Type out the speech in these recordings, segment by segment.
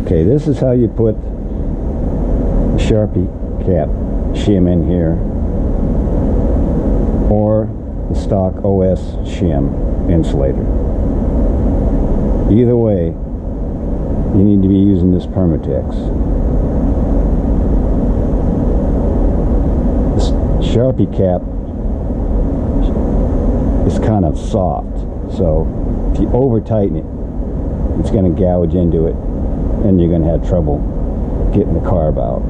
Okay, this is how you put the Sharpie cap shim in here, or the stock OS shim insulator. Either way, you need to be using this Permatex. This Sharpie cap is kind of soft, so if you over tighten it, it's going to gouge into it and you're going to have trouble getting the carb out.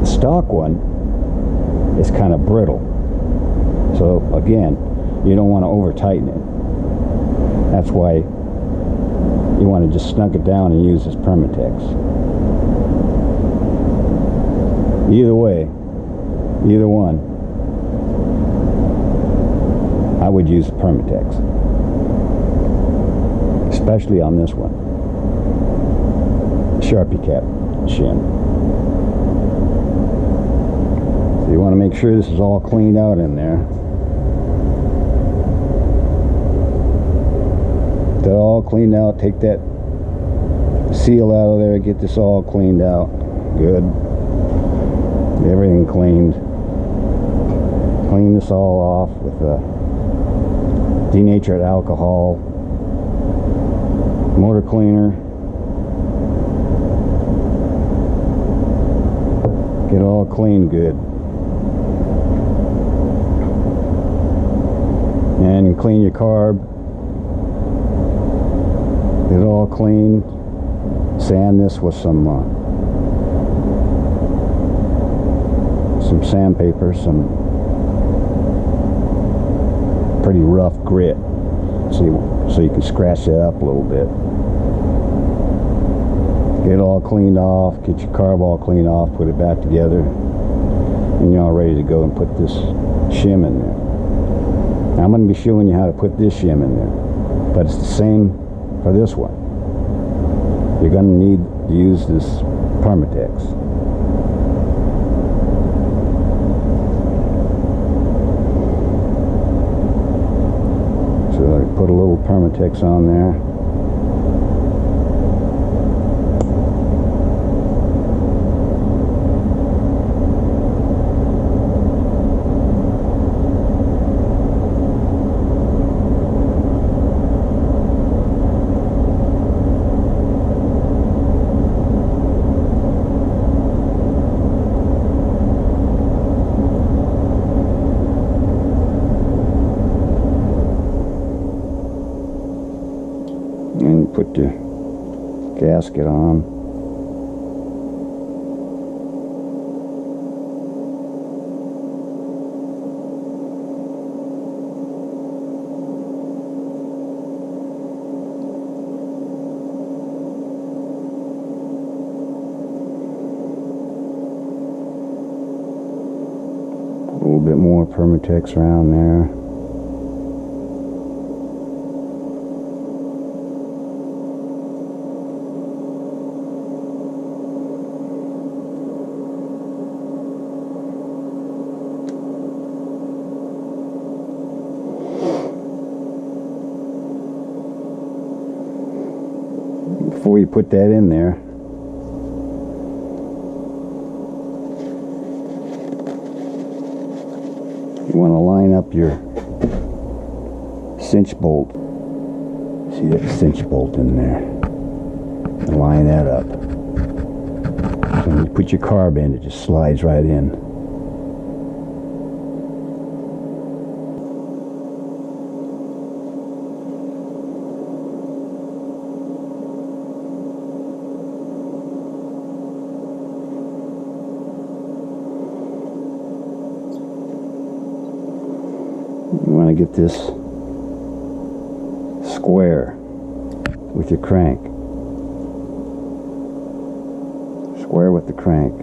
The stock one is kind of brittle, so again, you don't want to over tighten it. That's why you want to just snug it down and use this Permatex. Either way, either one, I would use the Permatex, especially on this one, Sharpie cap shim. So you want to make sure this is all cleaned out in there. Get that all cleaned out. Take that seal out of there. Get this all cleaned out. Good. Get everything cleaned. Clean this all off with denatured alcohol, motor cleaner. Get all cleaned good. And clean your carb. Get it all clean. Sand this with some sandpaper, some pretty rough grit, so you can scratch it up a little bit. Get it all cleaned off. Get your carb all cleaned off. Put it back together, and you're all ready to go and put this shim in there. Now, I'm going to be showing you how to put this shim in there, but it's the same for this one. You're going to need to use this Permatex. So I put a little Permatex on there. And put the gasket on. A little bit more Permatex around there. Before you put that in there, you want to line up your cinch bolt. See that cinch bolt in there, and line that up. So when you put your carb in, it just slides right in. You want to get this square with your crank. Square with the crank.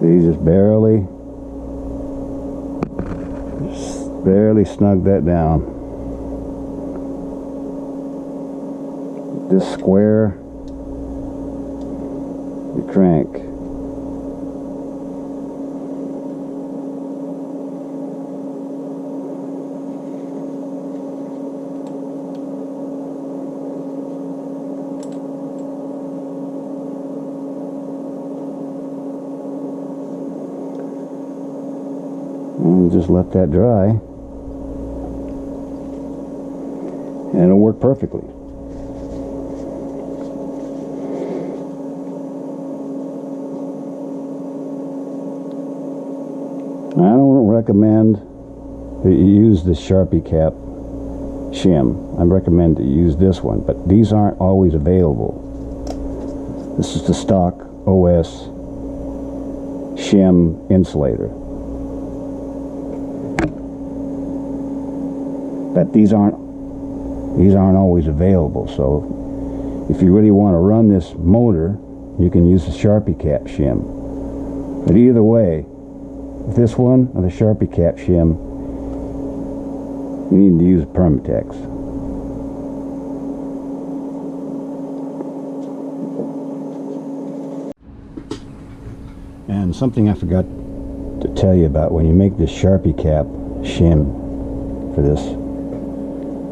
So you just barely snug that down. This square the crank. And just let that dry, and it'll work perfectly. I don't recommend that you use the Sharpie cap shim. I recommend that you use this one, but these aren't always available. This is the stock OS shim insulator. But these aren't always available, so if you really want to run this motor, you can use the Sharpie cap shim. But either way, this one or the Sharpie cap shim, you need to use Permatex. And something I forgot to tell you about, when you make this Sharpie cap shim for this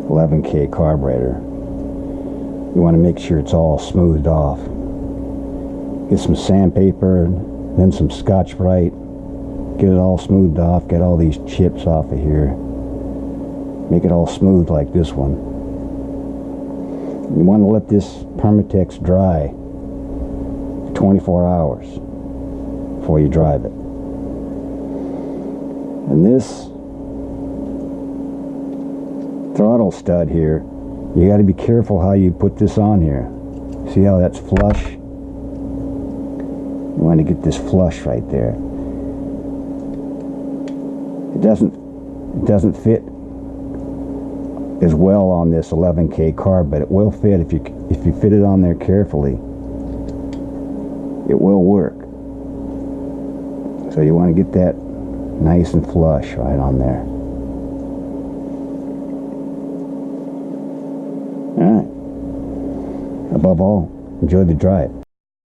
11K carburetor, you want to make sure it's all smoothed off. Get some sandpaper, then some Scotch-Brite, get it all smoothed off, get all these chips off of here, make it all smooth like this one. You want to let this Permatex dry for 24 hours before you drive it. And this throttle stud here, you got to be careful how you put this on here. See how that's flush? You want to get this flush right there. It doesn't fit as well on this 11K carb, but it will fit if you fit it on there carefully. It will work. So you want to get that nice and flush right on there. Alright. Above all, enjoy the drive.